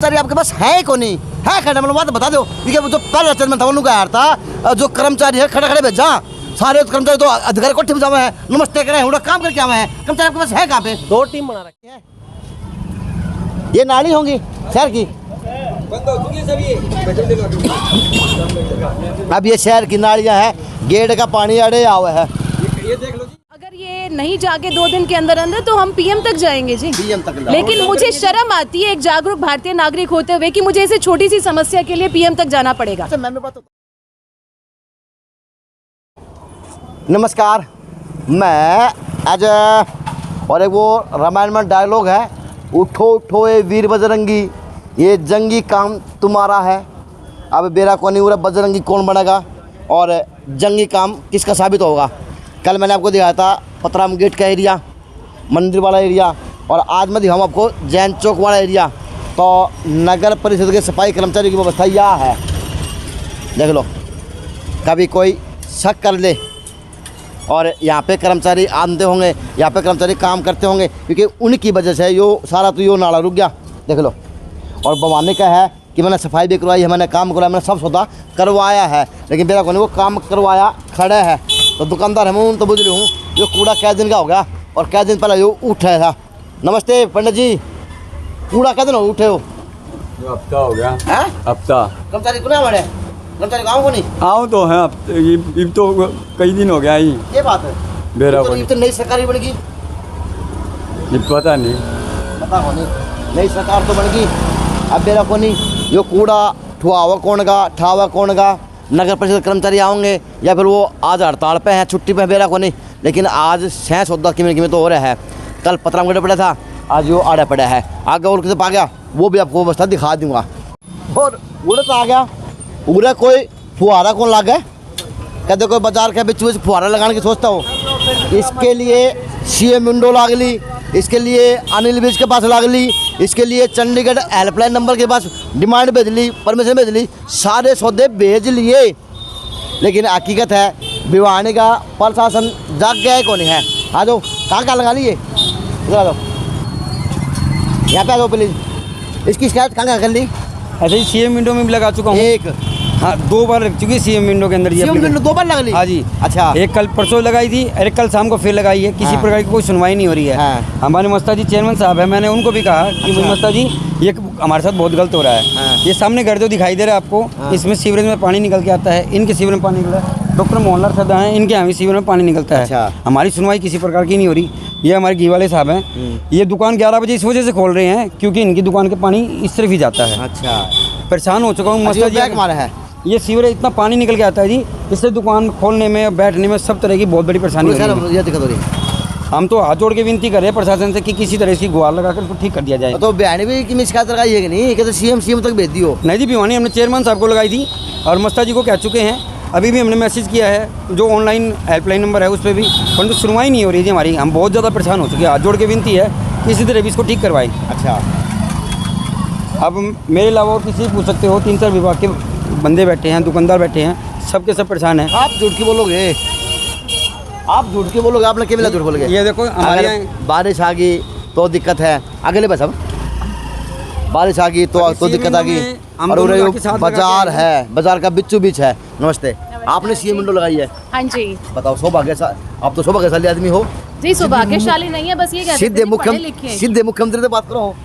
कर्मचारी आपके पास है को नहीं है? खड़ा मतलब बात बता दो, क्योंकि जो पहले रचन में था उन्होंने कहा था जो कर्मचारी है खड़े खड़े भेजा, सारे कर्मचारी तो अधिकारी कोठे में जावे हैं, नमस्ते करें, उड़ा काम करके आवे हैं। कर्मचारी आपके पास है कहाँ पे? 2 टीम बना रखी है। ये नाली होंगी शहर की, अब ये शहर की नालियाँ हैं, गेट का पानी अड़े हुआ है। ये देख लो जी, अगर ये नहीं जाके 2 दिन के अंदर अंदर तो हम पीएम तक जाएंगे जी। पीएम तक लेकिन मुझे शर्म आती है एक जागरूक भारतीय नागरिक होते हुए कि मुझे ऐसे छोटी सी समस्या के लिए पीएम तक जाना पड़ेगा। नमस्कार, मैं आज और एक वो रामायण में डायलॉग है, उठो उठो ए वीर बजरंगी, ये जंगी काम तुम्हारा है। अब बेरा को नहीं उरा बजरंगी कौन बनेगा और जंगी काम किसका साबित होगा? कल मैंने आपको दिखाया था पतराम गेट का एरिया, मंदिर वाला एरिया, और आज मैं दिखाऊँ आपको जैन चौक वाला एरिया। तो नगर परिषद के सफाई कर्मचारी की व्यवस्था यह है, देख लो, कभी कोई शक कर ले और यहाँ पे कर्मचारी आते होंगे, यहाँ पे कर्मचारी काम करते होंगे, क्योंकि उनकी वजह से यो सारा तो यो नाला रुक गया, देख लो। और बवाने का है कि मैंने सफाई भी करवाई है, मैंने काम करवाया, मैंने सब सौदा करवाया है, लेकिन मेरा कोई वो काम करवाया खड़े है। तो दुकानदार हूँ तो बुझ रही हूँ, ये कूड़ा कै दिन का हो गया और कै दिन पहले यो उठा था। नमस्ते पंडित जी, कूड़ा कै दिन हो उठे हो? हफ्ता हो गया। हफ्ता। कर्मचारी को नहीं हमारे कर्मचारी गाँव को नहीं आओ तो है, ये तो कई दिन हो गया ही। ये बात है बेरा तो नई सरकार बनेगी, ये पता नहीं नई सरकार तो बनेगी। अब बेरा को नहीं, यो कूड़ा ठुआवा कौन का, ठावा कौन का? नगर परिषद कर्मचारी आओगे या फिर वो आज हड़ताल पे हैं, छुट्टी पे बेरा को नहीं। लेकिन आज शह सौदा किमें तो हो रहा है। कल पतराम गड्ढे पड़ा था, आज यो आड़ा पड़ा है। आगे और किसे पा गया वो भी आपको व्यवस्था दिखा दूंगा। और उड़त आ गया, पूरा कोई फुहारा कौन लग गया? कहते कोई बाजार के बीच में फुहारा लगाने की सोचता हो? इसके लिए सीएम विंडो लाग ली, इसके लिए अनिल विज के पास लाग ली, इसके लिए चंडीगढ़ हेल्पलाइन नंबर के पास डिमांड भेज ली, परमिशन भेज ली, सारे सौदे भेज लिए। लेकिन हकीकत है भिवानी का प्रशासन जाग गया है कौन है? आ जाओ, कहाँ लगा लिए, इधर आ जाओ, यहाँ पे आ जाओ प्लीज़। इसकी शिकायत कहाँ कर ली? ऐसे ही सीएम विंडो में भी लगा चुका हूँ। एक हाँ 2 बार लग चुकी है सीएम विंडो के अंदर। ये सीएम विंडो 2 बार लगा ली? हाँ जी। अच्छा, एक कल परसों लगाई थी, अरे कल शाम को फिर लगाई है। किसी प्रकार की कोई सुनवाई नहीं हो रही है। हाँ। हमारे मस्ता जी चेयरमैन साहब है, मैंने उनको भी कहा कि भाई मस्ता जी ये हमारे साथ बहुत गलत हो रहा है। हाँ। ये सामने घर जो दिखाई दे रहा है आपको, इसमें सीवरेज में पानी निकल के आता है, इनके सीवरेज में पानी निकला है। डॉक्टर मोहनलाल सदा हैं, इनके यहाँ भी सीवरेज में पानी निकलता है। अच्छा। हमारी सुनवाई किसी प्रकार की नहीं हो रही। ये हमारे घी वाले साहब हैं, ये दुकान 11 बजे इस वजह से खोल रहे हैं क्योंकि इनकी दुकान के पानी इस तरफ ही जाता है। अच्छा, परेशान हो चुका हूँ मस्ता जी। हमारा है ये सीवरेज इतना पानी निकल के आता है जी, इससे दुकान खोलने में बैठने में सब तरह की बहुत बड़ी परेशानी हो रही है। हम तो हाथ जोड़ के विनती कर रहे हैं प्रशासन से कि किसी तरह से गुहार लगाकर इसको ठीक कर दिया जाए। तो बयान भी की शिकायत लगाई है कि नहीं? कहते सीएम तक भेज दियो। नहीं जी, भिवानी हमने चेयरमैन साहब को लगाई थी और मस्ता जी को कह चुके हैं। अभी भी हमने मैसेज किया है, जो ऑनलाइन हेल्पलाइन नंबर है उस पर भी, परंतु सुनवाई नहीं हो रही थी हमारी। हम बहुत ज़्यादा परेशान हो चुके हैं। हाथ जोड़ के विनती है किसी तरह भी इसको ठीक करवाएं। अच्छा, अब मेरे अलावा और किसी पूछ सकते हो, 3-4 विभाग के बंदे बैठे हैं, दुकानदार बैठे हैं, सबके सब परेशान हैं। आप झूठ के बोलोगे, आप झूठ के बोलोगे, आपने क्या मिला झूठ बोलोगे? ये देखो हमारे यहाँ बारिश आ गई तो दिक्कत है, अगले बस अब बारिश आ गई तो दिक्कत आ गई। और बाजार है, बाजार का बिच्चू बीच है। नमस्ते, आपने सीएम विंडो लगाई है? हाँ जी। बताओ, सौभाग्यशाली, आप तो सौभाग्यशाली आदमी हो जी। सौभाग्यशाली नहीं है, बस ये सीधे मुख्यमंत्री से बात करो।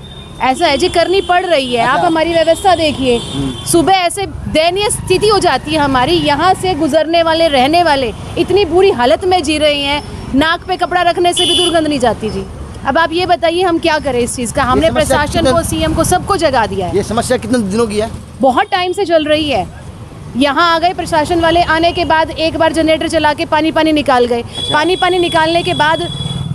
ऐसा है जी, करनी पड़ रही है। आप हमारी व्यवस्था देखिए, सुबह ऐसे दयनीय स्थिति हो जाती है हमारी, यहाँ से गुजरने वाले रहने वाले इतनी बुरी हालत में जी रहे हैं, नाक पे कपड़ा रखने से भी दुर्गंध नहीं जाती जी। अब आप ये बताइए हम क्या करें इस चीज़ का? हमने प्रशासन को, सीएम को, सबको जगा दिया है। ये समस्या कितने दिनों की है? बहुत टाइम से चल रही है। यहाँ आ गए प्रशासन वाले, आने के बाद एक बार जनरेटर चला के पानी निकाल गए। पानी निकालने के बाद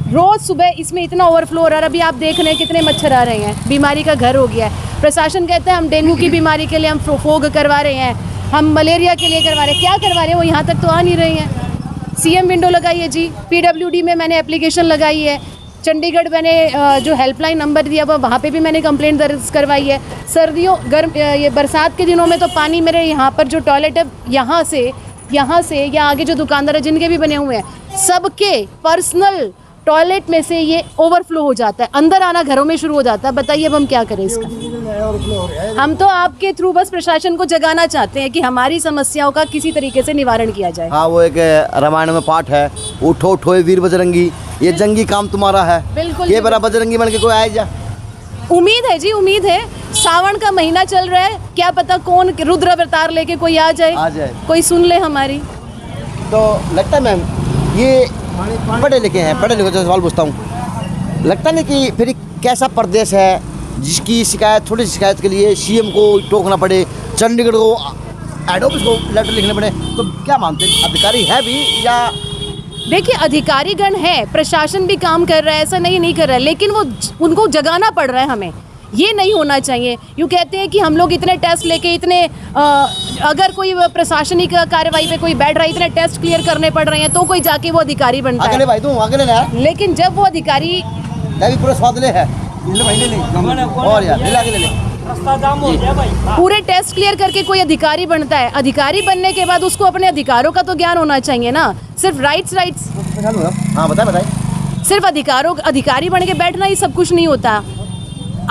रोज़ सुबह इसमें इतना ओवरफ्लो हो रहा है। अभी आप देख रहे हैं कितने मच्छर आ रहे हैं, बीमारी का घर हो गया है। प्रशासन कहता है हम डेंगू की बीमारी के लिए हम फोग करवा रहे हैं, हम मलेरिया के लिए करवा रहे हैं। क्या करवा रहे हैं वो यहाँ तक तो आ नहीं रही हैं। सीएम विंडो लगाई है जी, PWD में मैंने एप्लीकेशन लगाई है, चंडीगढ़ मैंने जो हेल्पलाइन नंबर दिया वहाँ पे भी मैंने कंप्लेंट दर्ज करवाई है। सर्दियों ये बरसात के दिनों में तो पानी मेरे यहाँ पर जो टॉयलेट है यहाँ से या आगे जो दुकानदार है जिनके भी बने हुए हैं, सबके पर्सनल टॉयलेट में से ये ओवरफ्लो हो जाता है, अंदर आना घरों में शुरू हो जाता है। बताइए अब हम क्या करें इसका। हम तो आपके थ्रू बस प्रशासन को जगाना चाहते हैं कि हमारी समस्याओं का किसी तरीके से निवारण किया जाए। हाँ, वो एक रामायण में पाठ है, उठो उठो ये वीर बजरंगी, ये जंगी काम तुम्हारा है। बिल्कुल ये बड़ा बजरंगी बन के कोई आए जा। उम्मीद है जी, उम्मीद है। सावन का महीना चल रहा है, क्या पता कौन रुद्र अवतार लेके कोई आ जाए, कोई सुन ले हमारी। तो लगता है मैम ये पढ़े लिखे हैं, पढ़े लिखे, सवाल पूछता हूँ, लगता नहीं कि फिर कैसा प्रदेश है जिसकी शिकायत, थोड़ी सी शिकायत के लिए सीएम को टोकना पड़े, चंडीगढ़ को हेड ऑफिस को लेटर लिखने पड़े। तो क्या मानते हैं, अधिकारी है भी या? देखिए अधिकारीगण है, प्रशासन भी काम कर रहा है, ऐसा नहीं कर रहा है, लेकिन वो उनको जगाना पड़ रहा है हमें। ये नहीं होना चाहिए। यूँ कहते हैं कि हम लोग इतने टेस्ट लेके इतने अगर कोई प्रशासनिक कार्रवाई पे कोई बैठ रहा है, इतने टेस्ट क्लियर करने पड़ रहे हैं तो कोई जाके वो अधिकारी बनता अगले है। भाई तू अगले ना, लेकिन जब वो अधिकारी पूरा स्वाद ले है और यार ले ले पूरे टेस्ट क्लियर करके कोई अधिकारी बनता है, अधिकारी बनने के बाद उसको अपने अधिकारों का तो ज्ञान होना चाहिए ना। सिर्फ राइट्स हाँ बताए सिर्फ अधिकारी बन के बैठना ही सब कुछ नहीं होता।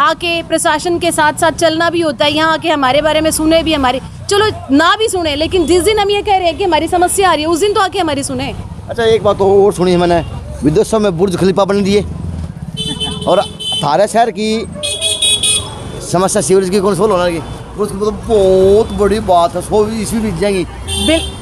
आके प्रशासन के साथ साथ चलना भी होता है। यहाँ आके हमारे बारे में सुने भी, हमारी चलो ना भी सुने, लेकिन जिस दिन हम ये कह रहे हैं कि हमारी समस्या आ रही है उस दिन तो आके हमारी सुने। अच्छा एक बात और सुनी है मैंने, विदेशों में बुर्ज खलीफा बन दिए और थारे शहर की समस्या सीवरेज की कौन सोल्व होना की, उसकी तो बहुत बड़ी बात है, 100 ईस्वी बीत जाएंगी।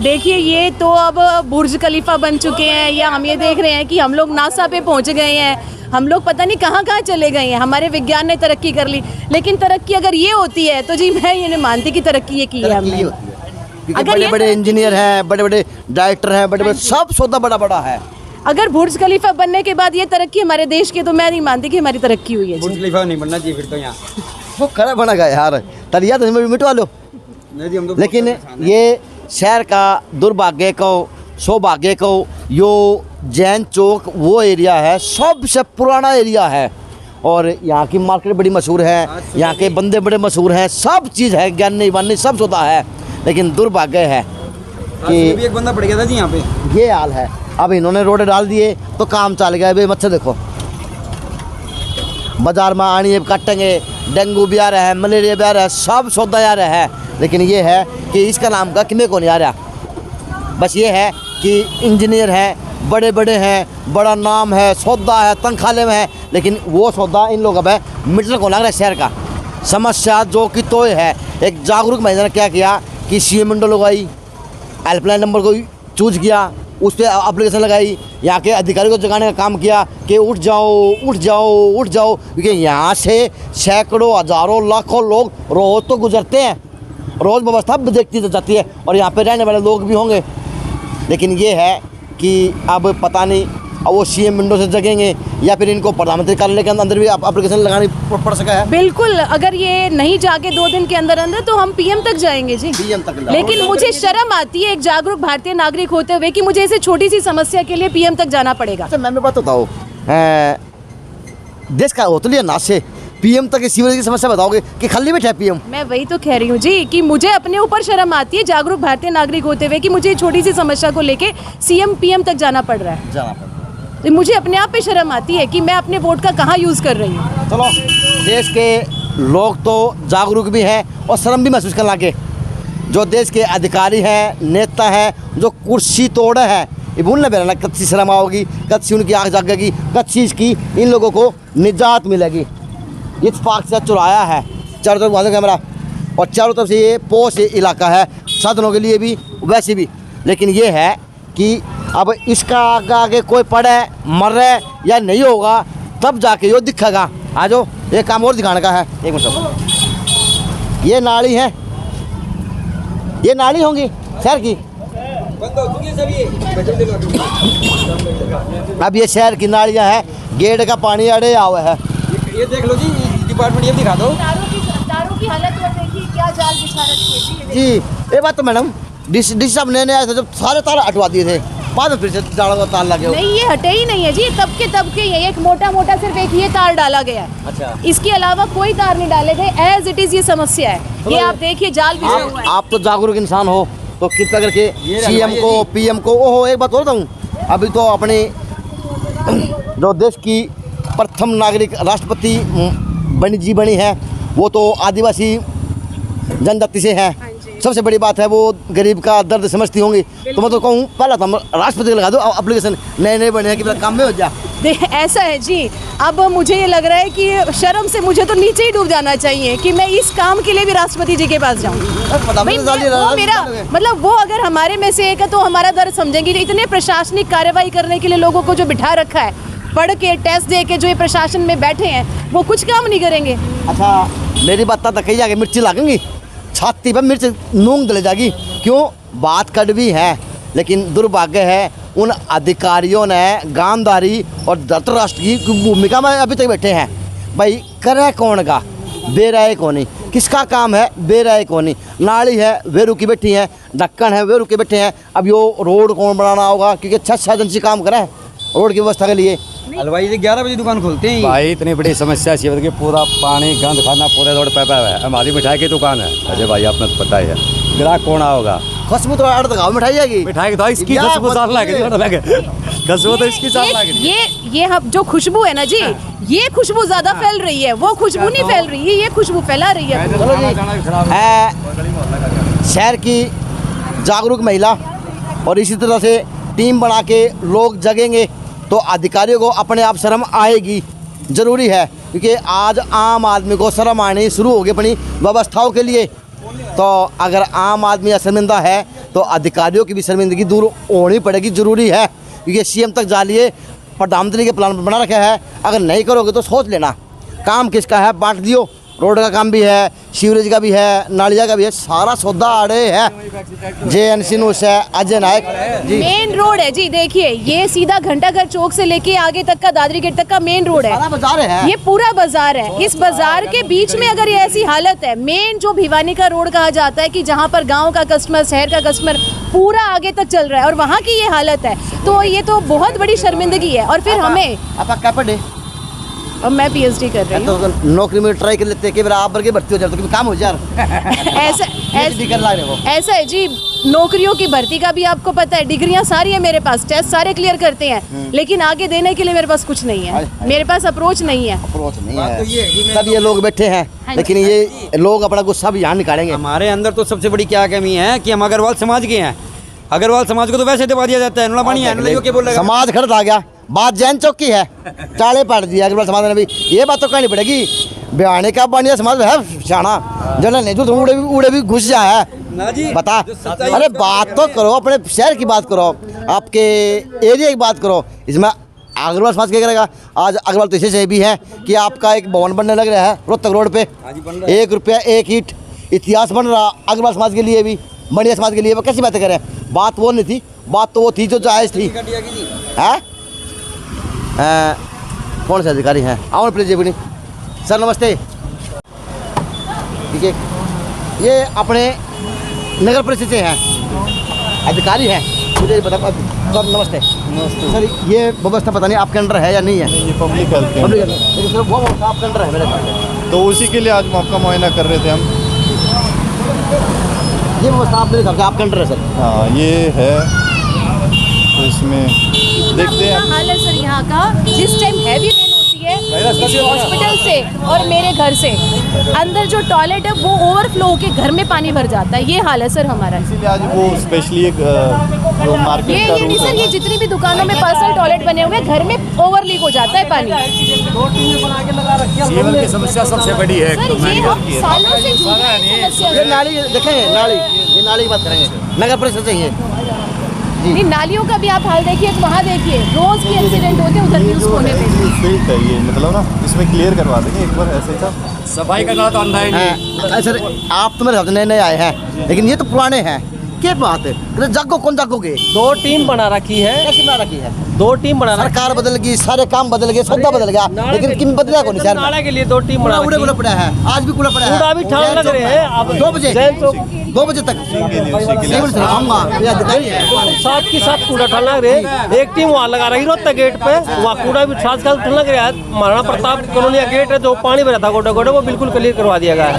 देखिए ये तो अब बुर्ज खलीफा बन चुके हैं, या हम ये देख रहे हैं कि हम लोग नासा पे पहुंच गए हैं, हम लोग पता नहीं कहाँ कहाँ चले गए हैं, हमारे विज्ञान ने तरक्की कर ली। लेकिन तरक्की अगर ये होती है तो जी मैं ये नहीं मानती कि तरक्की ये की है हमने। अगर बड़े बड़े इंजीनियर हैं, बड़े बड़े डायरेक्टर हैं, बड़े बड़े सब सौदा बड़ा बड़ा है। अगर बुर्ज खलीफा बनने के बाद ये तरक्की हमारे देश की, तो मैं नहीं मानती कि हमारी तरक्की हुई है। बुर्ज खलीफा नहीं बनना चाहिए फिर तो यहाँ वो खड़ा बना गया यार, तरिया तो मिटवा लो। लेकिन ये शहर का दुर्भाग्य को, सौभाग्य को, यो जैन चौक वो एरिया है, सबसे पुराना एरिया है और यहाँ की मार्केट बड़ी मशहूर है, यहाँ के बंदे बड़े मशहूर हैं, सब चीज़ है, ज्ञानी वानी सब होता है। लेकिन दुर्भाग्य है कि भी एक बंदा पड़ गया था जी यहाँ पे, ये हाल है। अब इन्होंने रोड डाल दिए तो काम चल गया। भाई मच्छर देखो, बाजार में आनी काटेंगे, डेंगू भी आ रहा है, मलेरिया भी आ रहा है, सब सौदा आ रहा है। लेकिन ये है कि इसका नाम का किन्हें को नहीं आ रहा। बस ये है कि इंजीनियर हैं, बड़े बड़े हैं, बड़ा नाम है, सौदा है, तनख्वाह में है, लेकिन वो सौदा इन लोगों का मीटर को लग रहा है शहर का। समस्या जो कि तो है, एक जागरूक महिला ने क्या किया कि सीएम विंडो लगाई, हेल्पलाइन नंबर को चूज किया, उस पर एप्लीकेशन लगाई, यहाँ के अधिकारी को जगाने का काम किया कि उठ जाओ उठ जाओ उठ जाओ, क्योंकि यहाँ से सैकड़ों हज़ारों लाखों लोग रोज़ तो गुजरते हैं, रोज़ व्यवस्था भी देखती जाती है और यहाँ पे रहने वाले लोग भी होंगे। लेकिन ये है कि अब पता नहीं अब वो सीएम विंडो से जगेंगे या फिर इनको प्रधानमंत्री कार्यालय के अंदर भी एप्लीकेशन लगानी पड़ सका है। बिल्कुल, अगर ये नहीं जाके 2 दिन के अंदर अंदर तो हम पीएम तक जाएंगे जी। पीएम तक। लेकिन मुझे शर्म आती है एक जागरूक भारतीय नागरिक होते हुए कि मुझे ऐसे छोटी सी समस्या के लिए पीएम तक जाना पड़ेगा। अच्छा मैं बात बताओ, देश का हो तो लिया ना से पीएम तक सीवरेज की समस्या बताओगे कि खाली बैठा है पीएम? मैं वही तो कह रही हूँ जी कि मुझे अपने ऊपर शर्म आती है जागरूक भारतीय नागरिक होते हुए कि मुझे छोटी सी समस्या को लेके सीएम पीएम तक जाना पड़ रहा है। तो मुझे अपने आप पे शर्म आती है कि मैं अपने वोट का कहाँ यूज़ कर रही हूँ। चलो देश के लोग तो जागरूक भी हैं और शर्म भी महसूस करने लगे। जो देश के अधिकारी हैं, नेता हैं, जो कुर्सी तोड़े हैं, ये भूलना बेरा कच्ची शर्म आओगी, कच्ची उनकी आँख जागेगी, कच्ची इसकी इन लोगों को निजात मिलेगी। इत्तेफाक से चुराया है, चारों तरफ वाले कैमरा और चारों तरफ से ये पोश इलाका है, साधनों के लिए भी वैसे भी। लेकिन ये है कि अब इसका आगे कोई पड़े मरे या नहीं होगा तब जाके यो दिखेगा। आ जाओ, एक काम और दिखाने का है। एक मिनट, ये नाली है, ये नाली होंगी शहर की। अब ये शहर की नालियाँ हैं, गेट का पानी अड़े हुआ है। ये देख लो जी, डिपार्टमेंट ये दिखा दो। तारों की हालत तो देखिए, क्या जाल बिछा रखी है जी। ये बात तो मैडम डिश साहब नए आए थे जब सारे तार हटवा दिए थे, बाद में फिर से जाड़ा का तार लगे। नहीं, ये हटे ही नहीं है जी, तब के ये एक मोटा मोटा सिर्फ एक ये तार डाला गया है। अच्छा, इसके अलावा कोई तार नहीं डाले गए। एज इट इज ये समस्या है। ये आप देखिए जाल बिछा हुआ है। आप तो जागरूक इंसान हो तो कृपया करके सीएम को, पीएम को, ओहो एक बात और बताऊँ, अभी तो अपने जो देश की प्रथम नागरिक राष्ट्रपति बनी है वो तो आदिवासी जनजाति से है। सबसे बड़ी बात है वो गरीब का दर्द समझती होंगी। तो मैं तो कहूँ पहला तो हम राष्ट्रपति लगा दो एप्लीकेशन, नए बने हैं कि मेरा काम में हो जा। ऐसा है जी, अब मुझे ये लग रहा है कि शर्म से मुझे तो नीचे ही डूब जाना चाहिए कि मैं इस काम के लिए भी राष्ट्रपति जी के पास जाऊँ। वो मेरा मतलब वो अगर हमारे में से एक है तो हमारा दर्द समझेंगे। इतने प्रशासनिक कार्रवाई करने के लिए लोगों को जो बिठा रखा है, पढ़ के टेस्ट दे के जो ये प्रशासन में बैठे हैं वो कुछ काम नहीं करेंगे। अच्छा मेरी बात तक कही जाके मिर्ची लागेंगी, छाती पर मिर्च नूंग दले जाएगी। क्यों? बात कड़वी है, लेकिन दुर्भाग्य है उन अधिकारियों ने गांधारी और धृतराष्ट्र की भूमिका में अभी तक बैठे हैं। भाई करे कौन का, बेराए कौन, किसका काम है बेराए कौन। नाली है वे रुकी बैठी हैं, ढक्कन है वे रुके बैठे हैं। अब यो रोड कौन बनाना होगा, क्योंकि 6 एजेंसी काम करे है रोड की व्यवस्था के लिए। हलवाई जी 11 बजे दुकान खोलते हैं। भाई इतनी बड़ी समस्या है कि पूरा पानी गंद खाना पूरे रोड पे है। हमारी मिठाई की दुकान है अजय भाई, आपने तो पता ही है, ग्राहक कौन आओगा। खुशबू तो अर्ध गाँव मिठाई जाएगी, मिठाई तो इसकी खुशबू साफ लगे, खुशबू तो इसकी साफ लगे। ये हम जो खुशबू है ना जी, ये खुशबू ज्यादा फैल रही है, वो खुशबू नहीं फैल रही है, ये खुशबू फैला रही है। शहर की जागरूक महिला और इसी तरह से टीम बना के लोग जगेंगे तो अधिकारियों को अपने आप शर्म आएगी। ज़रूरी है, क्योंकि आज आम आदमी को शर्म आनी शुरू होगी अपनी व्यवस्थाओं के लिए। तो अगर आम आदमी शर्मिंदा है तो अधिकारियों की भी शर्मिंदगी दूर होनी पड़ेगी। ज़रूरी है, क्योंकि सीएम तक जालिए प्रधानमंत्री के प्लान बना रखा है। अगर नहीं करोगे तो सोच लेना काम किसका है, बांट दियो। रोड का काम भी है, सीवरेज का भी है, नालिया का भी है, सारा सौदा आड़े है। JNC न्यूज़ है अजय नायक जी। मेन रोड है जी, देखिए ये सीधा घंटाघर चौक से लेके आगे तक का दादरी गेट तक का मेन रोड है, बाजार है, ये पूरा बाजार है। इस बाजार के बीच में अगर ये ऐसी हालत है, मेन जो भिवानी का रोड कहा जाता है कि जहाँ पर गाँव का कस्टमर, शहर का कस्टमर पूरा आगे तक चल रहा है और वहाँ की ये हालत है, तो ये तो बहुत बड़ी शर्मिंदगी है। और फिर हमें और मैं PhD कर रही हूँ, तो नौकरी में ट्राई कर लेते हैं कि आप के भर्ती हो जाए तो काम हो जाए। ऐसा है जी, नौकरियों की भर्ती का भी आपको पता है, डिग्रियां सारी है मेरे पास, टेस्ट सारे क्लियर करते हैं, लेकिन आगे देने के लिए मेरे पास कुछ नहीं है, मेरे पास अप्रोच नहीं है। तब ये लोग बैठे हैं, लेकिन ये लोग अपना गुस्सा भी यहाँ निकालेंगे। हमारे अंदर तो सबसे बड़ी क्या कमी है कि हम अग्रवाल समाज के हैं। अग्रवाल समाज को तो वैसे दबा दिया जाता है, नुला पानी है, क्या बोल रहे हैं? समाज खड़ा आ गया, बात जैन चौक की है, चाले पाट दिया अग्रवाल समाज ने भी। ये बात तो कहनी पड़ेगी, बयाने का बानिया समाज है शाना, जनरल नहीं जो उड़े भी घुस जाए है। बता, अरे बात तो करो, अपने शहर की बात करो, आपके एरिया की बात करो। इसमें अग्रवाल समाज क्या करेगा? आज अग्रवाल तो इसे भी है कि आपका एक भवन बनने लग रहा है रोहतक रोड पे, 1 रुपया 1 ईंट, इतिहास बन रहा अग्रवाल समाज के लिए भी, बढ़िया समाज के लिए। वो कैसी बातें करें? बात वो नहीं थी, बात तो वो थी जो जायज़ थी। है कौन से अधिकारी हैं? आओ प्लीज जी। सर नमस्ते। ठीक है, ये अपने नगर परिषद से हैं, अधिकारी हैं, मुझे बता। नमस्ते। नमस्ते सर, ये व्यवस्था पता नहीं आपके अंडर है या नहीं है? ये पब्लिक हेल्थ है, लेकिन सर वो व्यवस्था आपके अंडर है मेरे ख्याल, तो उसी के लिए आज आपका मुआयना कर रहे थे हम। ये व्यवस्था आप मेरे ख्याल से आपके अंडर है सर? हाँ ये है, तो इसमें देखते हैं। हाल है सर यहाँ का, जिस टाइम हैवी रेन होती है इस हॉस्पिटल से और मेरे घर से अंदर जो टॉयलेट है वो ओवरफ्लो होके घर में पानी भर जाता है। ये हाल है सर हमारा। इसीलिए आज वो स्पेशली एक जो मार्केट का ये नहीं रूट सर, ये है, जितनी भी दुकानों में पर्सनल टॉयलेट बने हुए हैं, घर में ओवर लीक हो जाता है पानी। जीवन की समस्या सबसे बड़ी है। सर ये हम सालों से जूझ रहे हैं इस समस्या ये से। नाली देखें, नाली, ये नाली की बात करेंगे, नगर परिषद से ही है। नहीं, नालियों का भी आप हाल देखिए, वहाँ देखिए रोज के एक्सीडेंट होते हैं उधर भी उस कोने पे। फील्ड है ये, मतलब ना इसमें क्लियर करवा देंगे एक बार ऐसे था। सफाई करना तो अंधा ही नहीं। सर आप तो मेरे हाथ नए नए आए हैं, लेकिन ये तो पुराने हैं, क्या बात है? जागो कौन जागोगे? 2 टीम बना रखी है, कैसी बना रखी है? 2 टीम बना रखी सरकार बदल गई, सारे काम बदल गए, सौदा बदल गया, लेकिन किम बदला कौन शहर में? नाले के लिए 2 टीम बना उड़े रखी उड़े पड़ा है, आज भी कूड़ा पड़ा है, कूड़ा भी ठान लग रहे हैं। अब 2 बजे, जैन चौक 2 बजे तक आऊँगा, ये अधिकारी है। साथ के साथ कूड़ा ठान लग रहे। एक टीम वहाँ लगा रही रोहतक गेट पे, वहाँ कूड़ा भी साथ साथ ठान लग रहा है। महाराणा प्रताप कॉलोनिया गेट है जो पानी भरा था गोटा गोटा, वो बिल्कुल क्लियर करवा दिया गया है।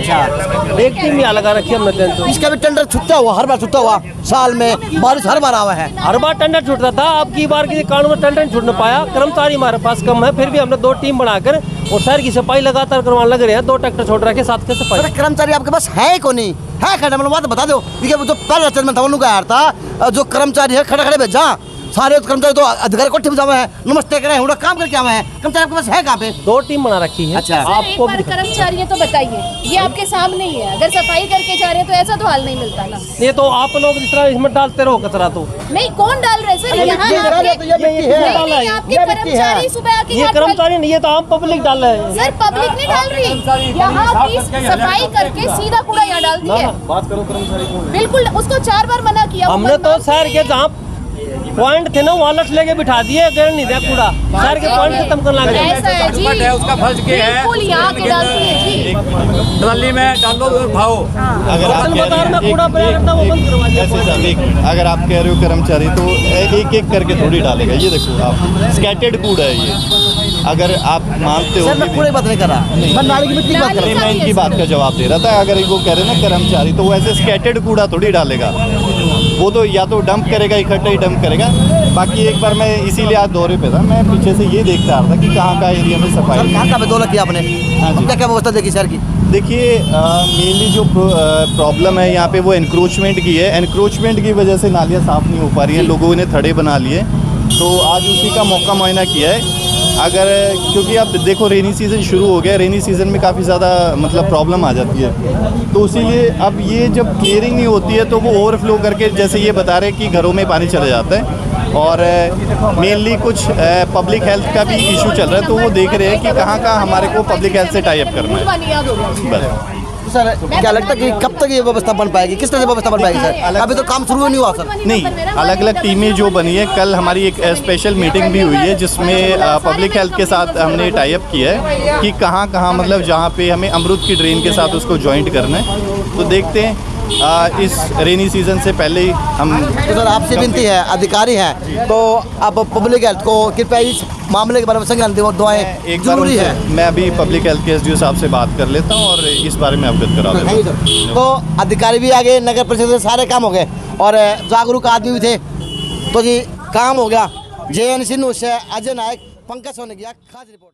एक टीम यहाँ लगा रखी है हमने जैन चौक। इसका भी टेंडर छुट्टा हुआ, हर बार छुट्टा हुआ, साल में बारिश हर बार आवा है। हर बार टेंडर छूटता था, अब की बार के कारण में टेंडर छूट न पाया। कर्मचारी हमारे पास कम है, फिर भी हमने 2 टीम बनाकर और शहर की सफाई लगातार करवाने लग रहे हैं। 2 ट्रैक्टर छोड़ रखे, 7 के सफाई। सर कर्मचारी आपके पास है को नहीं है? खड़ा मतलब बात बता दो, क्योंकि जो पहले चरण में था उन्होंने कहा था जो कर्मचारी है खड़े खड़े भेजा, सारे कर्मचारी तो अधिकारी कोठे में जावे हैं, नमस्ते करें, उनका काम करके आवे हैं। कर्मचारी आपके पास है कहाँ पे? 2 टीम बना रखी है। अच्छा। आपको एक बार कर्मचारी है तो बताइए, ये आपके सामने ही है। अगर सफाई करके जा रहे हैं तो ऐसा तो हाल नहीं मिलता ना। ये तो आप लोग इस तरह इसमें डालते रहो कचरा। तो नहीं, कौन डाल रहे सर? यहाँ मिट्टी है, आपके तो ये मिट्टी है। नहीं, आपके ये मिट्टी है। कर्मचारी सुबह आके ये यहाँ कर्मचारी नहीं, ये तो आम पब्लिक डाल रहे हैं। सर पब्लिक नहीं डाल रही, यहाँ की सफाई करके सीधा कूड़ा यहाँ डालती है। बात करो कर्मचारी को। बिल्कुल, उसको 4 बार मना किया। हमने तो शहर के जहाँ पॉइंट थे ना वहाँ लट लेके बिठा दिए, गैर नहीं दिया कूड़ा। शहर के पॉइंट खत्म करना ऐसा है जी, उसका फर्ज क्या है? बिल्कुल यहाँ के डालती है जी। ट्राली में डालो और भाओ। अगर आप कह बाजार में रहे कूड़ा पड़ा रहता है, वो बंद करवा दिया। ऐसे सर, अगर आप कह रहे हो कर्मचारी तो एक एक करके थोड़ी डालेगा। ये देखो आप, स्कैटर्ड कूड़ा है ये। अगर आप मानते हो सर मैं कूड़े की बात नहीं कर रहा, मैं नाली की मिट्टी की बात कर रहा हूँ। मैं इनकी बात का जवाब दे रहा था। अगर वो कह रहे हैं ना कर्मचारी, तो वो ऐसे स्कैटर्ड कूड़ा थोड़ी डालेगा। वो तो या तो डंप करेगा, इकट्ठा ही डंप करेगा। बाकी एक बार मैं इसीलिए आज दौरे पे था, मैं पीछे से ये देखता रहा था कि कहाँ का एरिया में सर सफाई। कहाँ कहाँ पे दौलत किया आपने? हाँ जी। क्या क्या व्यवस्था देखी शहर की? देखिए मेनली जो प्रॉब्लम है यहाँ पे वो एनक्रोचमेंट की है। एनक्रोचमेंट की वजह से नालियाँ साफ़ नहीं हो पा रही हैं, लोगों ने थड़े बना लिए। तो आज उसी का मौका मुआयना किया है। अगर क्योंकि अब देखो रेनी सीज़न शुरू हो गया, रेनी सीज़न में काफ़ी ज़्यादा मतलब प्रॉब्लम आ जाती है। तो इसीलिए अब ये जब क्लियरिंग नहीं होती है तो वो ओवरफ्लो करके, जैसे ये बता रहे हैं कि घरों में पानी चला जाता है। और मेनली कुछ पब्लिक हेल्थ का भी इशू चल रहा है, तो वो देख रहे हैं कि कहाँ कहाँ हमारे को पब्लिक हेल्थ से टाई अप करना है। याद हो गया। बस सर क्या लगता है कि कब तक ये व्यवस्था बन पाएगी? किस तरह से व्यवस्था बन पाएगी सर? अभी तो काम शुरू नहीं हुआ सर। नहीं, अलग अलग टीमें जो बनी है, कल हमारी एक स्पेशल मीटिंग भी हुई है जिसमें पब्लिक हेल्थ के साथ हमने टाई अप किया है कि कहाँ कहाँ मतलब जहाँ पे हमें अमृत की ड्रेन के साथ उसको जॉइंट करना है। तो देखते हैं इस रेनी सीज़न से पहले ही हम। तो सर आपसे विनती है, अधिकारी हैं तो आप पब्लिक हेल्थ को कृपया इस मामले के बारे में संज्ञान दें और दुआएं एक बार जरूरी है। मैं अभी पब्लिक हेल्थ के एसडीओ साहब से बात कर लेता हूँ और इस बारे में अवगत करा देता हूँ। तो अधिकारी भी आ गए, नगर परिषद से सारे काम हो गए और जागरूक आदमी भी थे, तो जी काम हो गया। JNC न्यूज़ से अजय नायक, पंकज सोनेकिया, खास रिपोर्ट।